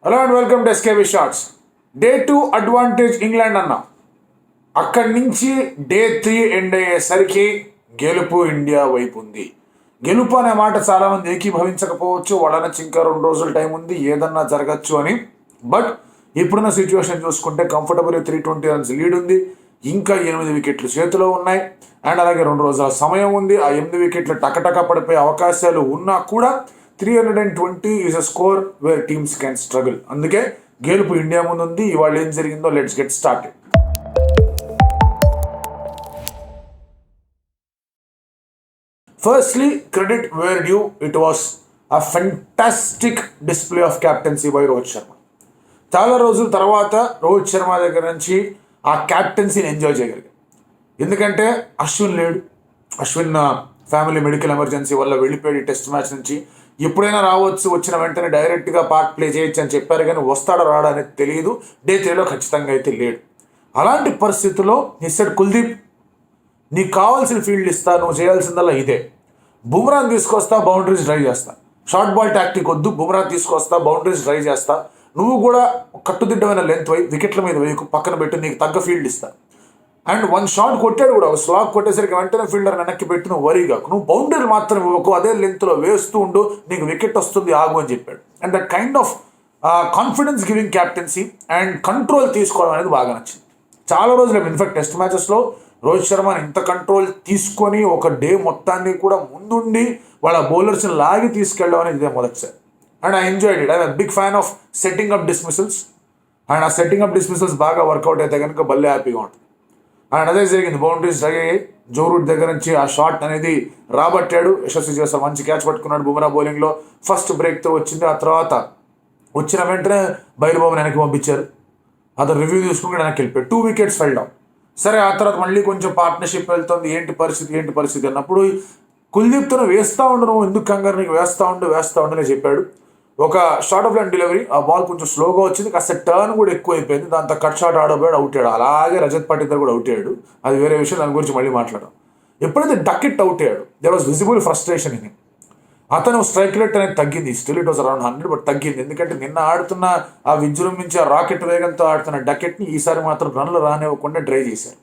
Hello and welcome to SKB shorts. Day 2 advantage England అన్నా, అక్కడి నుంచి డే 3 ఎండ్ అయ్యేసరికి గెలుపు ఇండియా వైపు ఉంది. గెలుపు అనే మాట చాలామంది ఏకీభవించకపోవచ్చు, వాళ్ళ నుంచి ఇంకా 2 రోజుల టైం ఉంది, ఏదన్నా జరగచ్చు అని. బట్ ఇప్పుడున్న సిచ్యువేషన్ చూసుకుంటే కంఫర్టబుల్ 320 రన్స్ లీడ్ ఉంది, ఇంకా 8 వికెట్లు చేతిలో ఉన్నాయి. అండ్ అలాగే 2 రోజుల సమయం ఉంది. ఆ 8 వికెట్లు టకటక పడిపోయే అవకాశాలు ఉన్నా కూడా 320 is a score where teams can struggle. అందుకే గెలుపు ఇండియా ముందు ఉంది. ఇవాళ ఏం జరిగిందో let's get started. Firstly credit where due. It was a fantastic display of captaincy by Rohit Sharma. చాలా రోజుల తర్వాత రోహిత్ శర్మ దగ్గర నుంచి ఆ క్యాప్టెన్సీని ఎంజాయ్ చేయగలిగాం. ఎందుకంటే అశ్విన్ లేడు. అశ్విన్ ఫ్యామిలీ మెడికల్ ఎమర్జెన్సీ వల్ల వెళ్ళిపోయాడు టెస్ట్ మ్యాచ్ నుంచి. ఎప్పుడైనా రావచ్చు, వచ్చిన వెంటనే డైరెక్ట్గా పార్ట్ ప్లే చేయొచ్చు అని చెప్పారు, కానీ వస్తాడో రాడా అనేది తెలియదు. డే 3లో ఖచ్చితంగా అయితే లేడు. అలాంటి పరిస్థితుల్లో ఇస్తాడు కుల్దీప్, నీకు కావాల్సిన ఫీల్డ్ ఇస్తా, నువ్వు చేయాల్సిందల్లా ఇదే. బుమ్రాని తీసుకొస్తా, బౌండరీస్ డ్రైవ్ చేస్తా. షార్ట్ బాల్ టాక్టిక్ వద్దు, బుమ్రా తీసుకొస్తా, బౌండరీస్ డ్రైవ్ చేస్తా. నువ్వు కూడా కట్టుదిట్టమైన లెంత్ వై వికెట్ల మీద వేయకు, పక్కన పెట్టు, నీకు తగ్గ ఫీల్డ్ ఇస్తా. అండ్ 1 షాట్ కొట్టాడు కూడా, స్లాగ్ కొట్టేసరికి వెంటనే ఫీల్డర్ వెనక్కి పెట్టి నువ్వు వరీగా, నువ్వు బౌండరీలు మాత్రం ఇవ్వకు, అదే లెంత్లో వేస్తూ ఉండు, నీకు వికెట్ వస్తుంది, ఆగు అని చెప్పాడు. And that kind of confidence giving captaincy and control తీసుకోవడం అనేది బాగా నచ్చింది. చాలా రోజులు ఇన్ఫాక్ట్ టెస్ట్ మ్యాచెస్లో రోహిత్ శర్మని ఇంత కంట్రోల్ తీసుకొని ఒక డే మొత్తాన్ని కూడా ముందుండి వాళ్ళ బౌలర్స్ని లాగి తీసుకెళ్ళడం అనేది ఇదే మొదటిసారి. And I enjoyed it. I big fan of setting up dismissals. And ఆ సెట్టింగ్ అప్ డిస్మిసల్స్ బాగా వర్కౌట్ అయితే కనుక భలే హ్యాపీగా ఉంటుంది. అండ్ అదే జరిగింది. బౌండరీస్ డ్రైవ్ అయ్యాయి. జో రూట్ దగ్గర నుంచి ఆ షాట్ అనేది రాబట్టాడు, యశస్వి చేస్తాం, మంచి క్యాచ్ పట్టుకున్నాడు. బుమ్రా బౌలింగ్లో ఫస్ట్ బ్రేక్ తో వచ్చింది. ఆ తర్వాత వచ్చిన వెంటనే బైర్బాబుని వెనక్కి పంపించారు. అతను రివ్యూ తీసుకుని వెనక్కి వెళ్ళిపోయాడు. 2 వికెట్స్ ఫెల్ డౌన్. సరే, ఆ తర్వాత మళ్ళీ కొంచెం పార్ట్నర్షిప్ వెళ్తుంది. ఏంటి పరిస్థితి అన్నప్పుడు కుల్దీప్తో వేస్తూ ఉండు, నువ్వు ఎందుకు కంగారు, నీకు వేస్తూ ఉండు అని చెప్పాడు. ఒక షార్ట్ ఆఫ్ లైన్ డెలివరీ, ఆ బాల్ కొంచెం స్లోగా వచ్చింది, కాస్త టర్న్ కూడా ఎక్కువ అయిపోయింది. దాంతో కట్ షాట్ ఆడబోయాడు, అవుట్ అయ్యాడు. అలాగే రజత్ పాటిదార్ కూడా అవుట్ అయ్యాడు. అది వేరే విషయం, దాని గురించి మళ్ళీ మాట్లాడడం. ఎప్పుడైతే డకెట్ అవుట్ అయ్యాడు, there was visible frustration in him. అతను స్ట్రైక్ రేట్ అనేది తగ్గింది. Still it was around 100, but తగ్గింది. ఎందుకంటే నిన్న ఆడుతున్న ఆ విజృంభించి ఆ రాకెట్ వేగంతో ఆడుతున్న డకెట్ని ఈసారి మాత్రం రన్లు రానివ్వకుండా డ్రై చేశారు.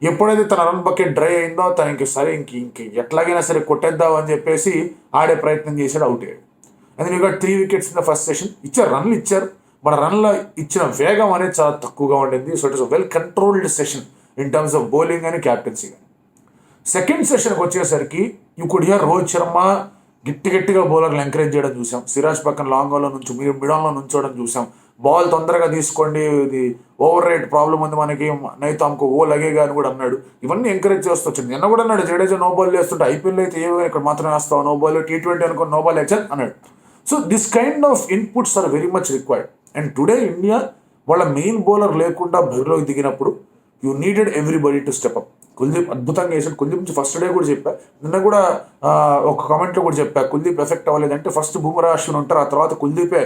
ఎప్పుడైతే తన రన్ బకెట్ డ్రై అయిందో తనకి సరే ఇంక ఎట్లాగైనా సరే కొట్టేద్దాం అని చెప్పేసి ఆడే ప్రయత్నం చేశాడు, అవుట్ అయ్యాడు. And you got 3 wickets in the first session. రన్లు ఇచ్చారు, బట్ రన్లో ఇచ్చిన వేగం అనేది చాలా తక్కువగా ఉండింది. So it is well controlled session in terms of bowling అని క్యాప్టెన్సీ కానీ. సెకండ్ సెషన్కి వచ్చేసరికి you could hear Rohit Sharma గట్టిగా బౌలర్లు ఎంకరేజ్ చేయడం చూసాం. సిరాజ్ పక్కన లాంగ్ బాల్లో నుంచి మిడాన్లో నుంచోవడం చూసాం. బాల్ తొందరగా తీసుకోండి, ఇది ఓవర్ రేట్ ప్రాబ్లం ఉంది మనకి, నైతో అమ్మకు ఓ లగేగా అని కూడా అన్నాడు. ఇవన్నీ ఎంకరేజ్ చేస్తూ వచ్చింది. నిన్న కూడా అన్నాడు, జడేజా నో బాల్ వేస్తుంటే ఐపీఎల్ అయితే ఏమైనా ఇక్కడ మాత్రం వేస్తావు, నో బాల్, T20 అనుకో నో బాల్ వేసాను అన్నాడు. So this kind of inputs are very much required. And today India వాళ్ళ మెయిన్ బౌలర్ లేకుండా బరిలోకి దిగినప్పుడు you needed everybody to step up. Kuldeep అద్భుతంగా వేసాడు. కుల్దీప్ నుంచి ఫస్ట్ డే కూడా చెప్పా, నిన్న కూడా ఒక కామెంట్లో కూడా చెప్పా, కుల్దీప్ ఎఫెక్ట్ అవ్వలేదంటే ఫస్ట్ బుమ్రా అశ్విన్ ఉంటారు, ఆ తర్వాత కుల్దీపే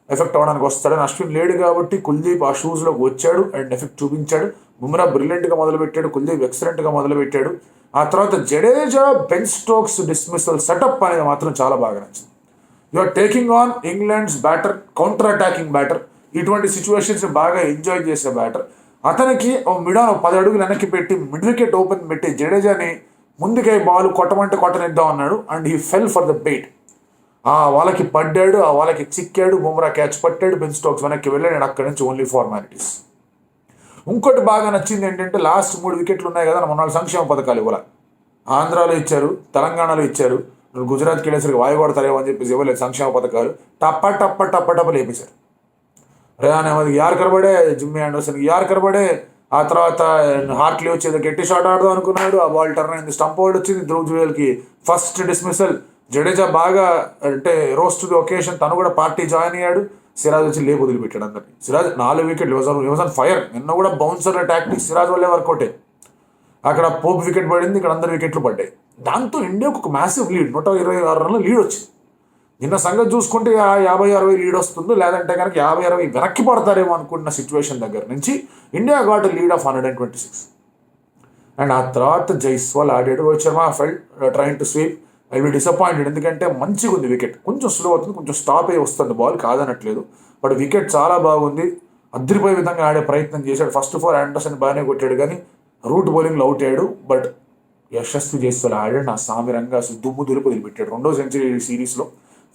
ఎఫెక్ట్ అవ్వడానికి వస్తాడని. అశ్విన్ లేడు కాబట్టి కుల్దీప్ ఆ షూస్లోకి వచ్చాడు అండ్ ఎఫెక్ట్ చూపించాడు. బుమ్రా బ్రిలియంట్గా మొదలుపెట్టాడు, కుల్దీప్ ఎక్సలెంట్గా మొదలుపెట్టాడు. ఆ తర్వాత Jadeja Ben Stokes dismissal setup అనేది మాత్రం చాలా బాగా నచ్చింది. You are taking on England's batter, counter attacking batter, ఇటువంటి సిచ్యువేషన్స్ బాగా ఎంజాయ్ చేసే బ్యాటర్. అతనికి మిడాన్ 10 అడుగులు వెనక్కి పెట్టి మిడ్ వికెట్ ఓపెన్ పెట్టి జడేజాని ముందుకే బాల్ కొట్టమంటే కొట్టనిద్దాం అన్నాడు. And he fell for the bait. ఆ వాళ్ళకి పడ్డాడు, ఆ వాళ్ళకి చిక్కాడు. బుమ్రా క్యాచ్ పట్టాడు, బెన్ స్టోక్స్ వెనక్కి వెళ్ళాడు. అక్కడి నుంచి ఓన్లీ ఫార్మాలిటీస్. ఇంకోటి బాగా నచ్చింది ఏంటంటే లాస్ట్ 3 వికెట్లు ఉన్నాయి కదా, మన సంక్షేమ పథకాలు ఇవ్వాలి. ఆంధ్రాలో ఇచ్చారు, తెలంగాణలో ఇచ్చారు, గుజరాత్కి వెళ్ళేసరికి వాయు కొడతారేమో అని చెప్పేసి ఇవ్వలేదు సంక్షేమ పథకాలు. టప్ప లేపేశారు. రేయాన్ అహ్మద్కి యార్కర్ పడే, జిమ్మీ ఆండర్సన్కి యార్కర్ పడే. ఆ తర్వాత హార్ట్లీ వచ్చేది గట్టి షాట్ ఆడదాం అనుకున్నాడు, ఆ బాల్ టర్న్ అయింది, స్టంప్ అవుట్ వచ్చింది. ధ్రువ్ జువేల్కి ఫస్ట్ డిస్మిసల్. జడేజా బాగా అంటే రోస్ట్ ది ఒకేషన్, తను కూడా పార్టీ జాయిన్ అయ్యాడు. సిరాజ్ వచ్చి లేపు వదిలిపెట్టాడు అందరినీ. సిరాజ్ 4 వికెట్లు, వాజ్ ఆన్ ఫైర్. నిన్న కూడా బౌన్సర్ల టాక్టిక్ సిరాజ్ వల్లే వర్కౌటే. అక్కడ పోప్ వికెట్ పడింది, ఇక్కడ అందరు వికెట్లు పడ్డాయి. దాంతో ఇండియాకు ఒక మ్యాసివ్ లీడ్, 126 రన్ల లీడ్ వచ్చింది. నిన్న సంగతి చూసుకుంటే 50-60 లీడ్ వస్తుంది, లేదంటే కనుక 50-60 వెనక్కి పడతారేమో అనుకుంటున్న సిచ్యువేషన్ దగ్గర నుంచి India got lead of 126. And ఆ తర్వాత జైస్వాల్ ఆడాడు. Rohit Sharma felt train to sweep. I will disappointed. ఎందుకంటే మంచిగా ఉంది వికెట్, కొంచెం స్లో అవుతుంది, కొంచెం స్టాప్ అయ్యి వస్తుంది బాల్, కాదనట్లేదు. బట్ వికెట్ చాలా బాగుంది, అద్దరిపోయే విధంగా ఆడే ప్రయత్నం చేశాడు. ఫస్ట్ 4 ఆండర్సన్ బాగానే కొట్టాడు కానీ రూట్ బౌలింగ్లో అవుట్ అయ్యాడు. బట్ యశస్వి జైస్వాల్ ఆడాడు నా సామిరంగా, అసలు దుమ్ము దులుపు వదిలిపెట్టాడు. 2వ సెంచరీ సిరీస్లో.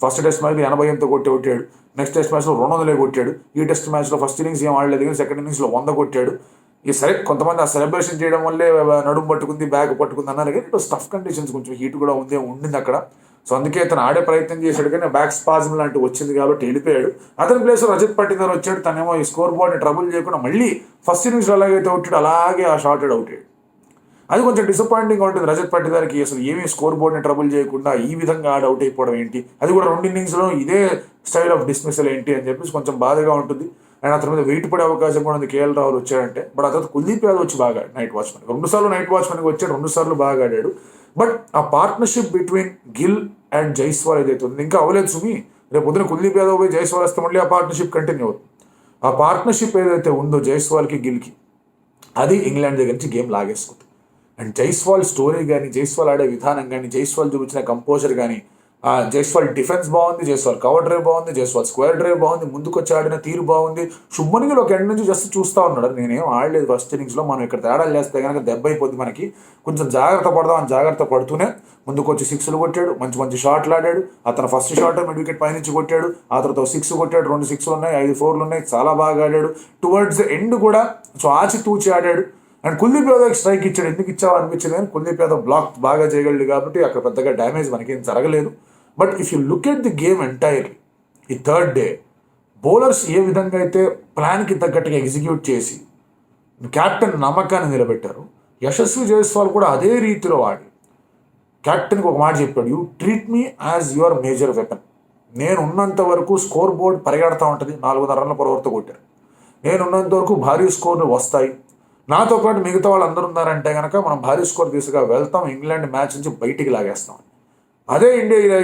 ఫస్ట్ టెస్ట్ మ్యాచ్లో 88తో కొట్టి కొట్టాడు, నెక్స్ట్ టెస్ట్ మ్యాచ్లో 200 కొట్టాడు. ఈ టెస్ట్ మ్యాచ్లో ఫస్ట్ ఇన్నింగ్స్ ఏం ఆడలేదు కానీ సెకండ్ ఇన్నింగ్స్లో 100 కొట్టాడు. ఈ సరే కొంతమంది ఆ సెలబ్రేషన్ చేయడం వల్లే నడుము పట్టుకుంది, బ్యాగ్ పట్టుకుంది అన్నారు కానీ ఇట్ వాస్ టఫ్ కండిషన్స్, కొంచెం హీట్ కూడా ఉండింది అక్కడ. సో అందుకే అతను ఆడే ప్రయత్నం చేశాడు కానీ బ్యాక్ స్పాజం లాంటివి వచ్చింది కాబట్టి వెళ్ళిపోయాడు. అతని ప్లేస్లో రజత్ పట్టిదార్ వచ్చాడు. తనేమో ఈ స్కోర్ బోర్డ్ని ట్రబుల్ చేయకుండా మళ్ళీ ఫస్ట్ ఇన్నింగ్స్లో అలాగైతే అవుతాడు అలాగే ఆ షార్టెడ్ అవుట్ అయ్యాడు. అది కొంచెం డిసప్పాయింటింగ్గా ఉంటుంది. రజత్ పట్టిదార్కి అసలు ఏమీ స్కోర్ బోర్డ్ని ట్రబుల్ చేయకుండా ఈ విధంగా ఆడ అవుట్ అయిపోవడం ఏంటి, అది కూడా 2 ఇన్నింగ్స్లో ఇదే స్టైల్ ఆఫ్ డిస్మిసల్ ఏంటి అని చెప్పేసి కొంచెం బాధగా ఉంటుంది. అండ్ అతని మీద వెయిట్ పడే అవకాశం కూడా ఉంది కేఎల్ రాహుల్ వచ్చాడంటే. బట్ ఆ తర్వాత కుల్దీప్ యాదవ్ వచ్చి బాగా నైట్ వాచ్మెన్ 2 సార్లు నైట్ వాచ్మెన్కి వచ్చాడు, 2 సార్లు బాగా ఆడాడు. బట్ ఆ partnership between Gill and Jaiswal ఏదైతే ఉంది ఇంకా అవ్వలేదు సుమి. రేపు పొద్దున కుల్దీప్ యాదవ్ పోయి జైస్వాల్ వస్తే మళ్ళీ ఆ పార్ట్నర్షిప్ కంటిన్యూ అవుతుంది. ఆ పార్ట్నర్షిప్ ఏదైతే ఉందో జైస్వాల్కి గిల్కి, అది ఇంగ్లాండ్ దగ్గర నుంచి గేమ్ లాగేసుకుంటుంది. అండ్ జైస్వాల్ స్టోరీ కానీ, జైస్వాల్ ఆడే విధానం కానీ, జైస్వాల్ చూపించిన కంపోజర్ కానీ, జైస్వాల్ డిఫెన్స్ బాగుంది, జైస్వాల్ కవర్ డ్రైవ్ బాగుంది, జైస్వాల్ స్క్వేర్ డ్రైవ్ బాగుంది, ముందుకు వచ్చి ఆడిన తీరు బాగుంది. శుభ్మన్ గిల్ ఒక ఎండ్ నుంచి జస్ట్ చూస్తూ ఉన్నాడు, నేనేం ఆడలేదు ఫస్ట్ ఇన్నింగ్స్లో, మనం ఇక్కడ తేడాలు చేస్తే కనుక దెబ్బ అయిపోద్ది మనకి, కొంచెం జాగ్రత్త పడదామని జాగ్రత్త పడుతూనే ముందుకు వచ్చి 6లు కొట్టాడు, మంచి మంచి షాట్లు ఆడాడు. అతను ఫస్ట్ షాట్ మిడ్ వికెట్ పైనుంచి కొట్టాడు, ఆ తర్వాత 6 కొట్టాడు, 2 6లు ఉన్నాయి, 5 4లు ఉన్నాయి, చాలా బాగా ఆడాడు. టువర్డ్స్ ద ఎండ్ కూడా సో ఆచితూచి ఆడాడు. అండ్ కుల్దీప్ యాదవ్ స్ట్రైక్ ఇచ్చాడు, ఎందుకు ఇచ్చావు అనిపించింది కానీ కుల్దీప్ యాదవ్ బ్లాక్ బాగా చేయగలడు కాబట్టి అక్కడ పెద్దగా డ్యామేజ్ మనకేం జరగలేదు. But if you look at the game entirely, ఈ థర్డ్ డే బౌలర్స్ ఏ విధంగా అయితే ప్లాన్కి తగ్గట్టుగా ఎగ్జిక్యూట్ చేసి క్యాప్టెన్ నమ్మకాన్ని నిలబెట్టారు, యశస్వి జైస్వాల్ కూడా అదే రీతిలో ఆడి క్యాప్టెన్కి ఒక మాట చెప్పాడు, you treat me as your major weapon. నేను ఉన్నంత వరకు స్కోర్ బోర్డ్ పరిగెడతా ఉంటుంది, 400 రన్ల పరవర్తో కొట్టారు. నేను ఉన్నంత వరకు భారీ స్కోర్లు వస్తాయి, నాతో పాటు మిగతా వాళ్ళు అందరూ ఉన్నారంటే కనుక మనం భారీ స్కోర్ తీసుగా వెళ్తాం, ఇంగ్లాండ్ మ్యాచ్ నుంచి బయటికి లాగేస్తాం. అదే ఇండియా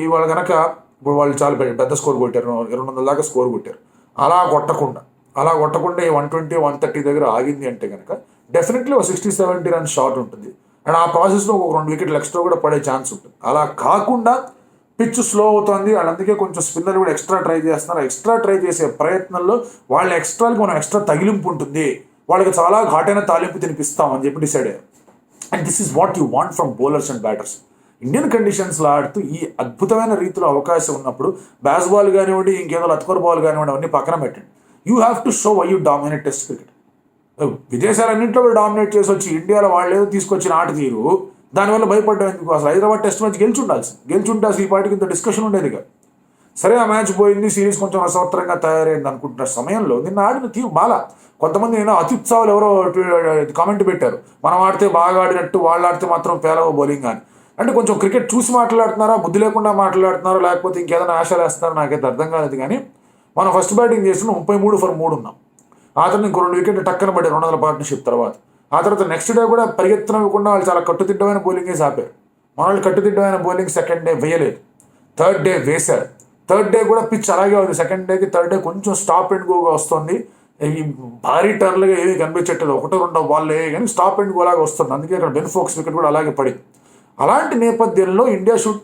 ఇవాళ కనుక ఇప్పుడు వాళ్ళు చాలా పెద్ద స్కోర్ కొట్టారు, 200 దాకా స్కోర్ కొట్టారు. అలా కొట్టకుండా ఈ 120 130 దగ్గర ఆగింది అంటే కనుక డెఫినెట్లీ ఒక 60-70 రన్స్ షాట్ ఉంటుంది. అండ్ ఆ ప్రాసెస్లో ఒక 2 వికెట్లు ఎక్స్ట్రా కూడా పడే ఛాన్స్ ఉంటుంది. అలా కాకుండా పిచ్ స్లో అవుతుంది, వాళ్ళు అందుకే కొంచెం స్పిన్నర్ కూడా ఎక్స్ట్రా ట్రై చేస్తున్నారు. ఎక్స్ట్రా ట్రై చేసే ప్రయత్నంలో వాళ్ళ ఎక్స్ట్రాలకి మనం ఎక్స్ట్రా తగిలింపు ఉంటుంది, వాళ్ళకి చాలా ఘాటైన తాలింపు తినిపిస్తాం అని చెప్పి డిసైడ్ అయ్యారు. And this is what you want from bowlers and batters. Indian కండిషన్స్లో ఆడుతూ ఈ అద్భుతమైన రీతిలో అవకాశం ఉన్నప్పుడు బ్యాస్ బాల్ కానివ్వండి, ఇంకేదో లత్కోర్ బాల్ కానివ్వండి, అవన్నీ పక్కన పెట్టండి. You have to show why you dominate test cricket. విదేశాలన్నింటిలో కూడా డామినేట్ చేసి వచ్చి ఇండియాలో వాళ్ళు ఏదో తీసుకొచ్చిన ఆట తీరు, దానివల్ల భయపడ్డం ఎందుకు? అసలు హైదరాబాద్ టెస్ట్ మ్యాచ్ గెలిచుంటే అసలు ఈ పాటికి ఇంత డిస్కషన్ ఉండేది కాదు. సరే ఆ మ్యాచ్ పోయింది, సిరీస్ కొంచెం రసవత్తరంగా తయారైంది అనుకుంటున్న సమయంలో నిన్న ఆడిన తీరు బాగా. కొంతమంది నేను అత్యుత్సాహాలు ఎవరో కామెంట్ పెట్టారు, మనం ఆడితే బాగా ఆడినట్టు, వాళ్ళు ఆడితే మాత్రం పేలవ బౌలింగ్ అని. అంటే కొంచెం క్రికెట్ చూసి మాట్లాడుతున్నారా, బుద్ధి లేకుండా మాట్లాడుతున్నారా, లేకపోతే ఇంకేదైనా ఆశలు వేస్తున్నారో నాకైతే అర్థం కాలేదు. కానీ మనం ఫస్ట్ బ్యాటింగ్ చేసిన 33 for 3 ఉన్నాం. ఆ తర్వాత ఇంకో 2 వికెట్లు టక్కన పడ్డాయి 200 పార్ట్నర్షిప్ తర్వాత. ఆ తర్వాత నెక్స్ట్ డే కూడా పరిగెత్తనివ్వకుండా వాళ్ళు చాలా కట్టుదిట్టమైన బౌలింగ్ వేసి ఆపారు. మన వాళ్ళు కట్టుదిట్టమైన బౌలింగ్ సెకండ్ డే వేయలేదు, థర్డ్ డే వేశారు. థర్డ్ డే కూడా పిచ్ అలాగే ఉంది. సెకండ్ డేకి థర్డ్ డే కొంచెం స్టాప్ అండ్ గోగా వస్తుంది, ఈ భారీ టర్న్లుగా ఏమీ కనిపించట్లేదు, 1-2 బాల్లే కానీ స్టాప్ అండ్ గో లాగా వస్తుంది. అందుకే అక్కడ బెన్ ఫోక్స్ వికెట్ కూడా అలాగే పడింది. అలాంటి నేపథ్యంలో India should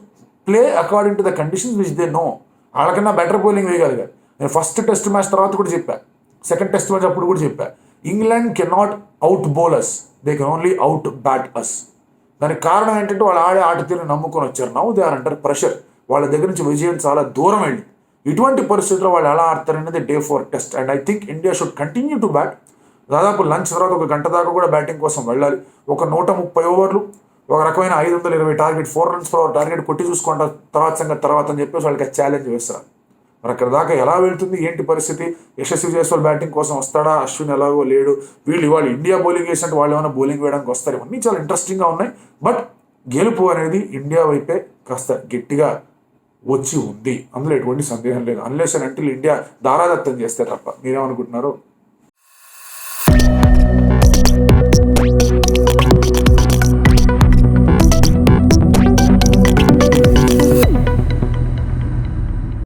play according to the conditions which they know. వాళ్ళకన్నా బెటర్ బౌలింగ్ వేయగలిగారు. నేను ఫస్ట్ టెస్ట్ మ్యాచ్ తర్వాత కూడా చెప్పా, సెకండ్ టెస్ట్ మ్యాచ్ అప్పుడు కూడా చెప్పా, England cannot out bowlers, they can only out bat us. దానికి కారణం ఏంటంటే వాళ్ళు ఆడే ఆట తీరుని నమ్ముకొని వచ్చారు. Now they are under pressure, వాళ్ళ దగ్గర నుంచి విజయం చాలా దూరం వెళ్ళి. ఇటువంటి పరిస్థితుల్లో వాళ్ళు ఎలా ఆడతారనేది day 4 test. And I think India should continue to bat. దాదాపు లంచ్ తర్వాత 1 గంట దాకా కూడా బ్యాటింగ్ కోసం వెళ్ళాలి. ఒక 130 ఓవర్లు, ఒక రకమైన 520 target, 4 runs per over target కొట్టి చూసుకుంటా తర్వాత సంగతి తర్వాత అని చెప్పేసి వాళ్ళకి ఛాలెంజ్ వేస్తారు. మరి అక్కడ దాకా ఎలా వెళ్తుంది, ఏంటి పరిస్థితి? యశస్వి జైస్వాల్ బ్యాటింగ్ కోసం వస్తాడా, అశ్విన్ ఎలాగో లేడు, వీళ్ళు ఇవాళ ఇండియా బౌలింగ్ వేసినట్టు వాళ్ళు ఏమైనా బౌలింగ్ వేయడానికి వస్తారు, ఇవన్నీ చాలా ఇంట్రెస్టింగ్గా ఉన్నాయి. బట్ గెలుపు అనేది ఇండియా వైపే కాస్త గట్టిగా వచ్చి ఉంది, అందులో ఎటువంటి సందేహం లేదు. అన్లెస్ అండ్ అంటిల్ ఇండియా దారాదత్తం చేస్తే తప్ప. మీరేమనుకుంటున్నారు?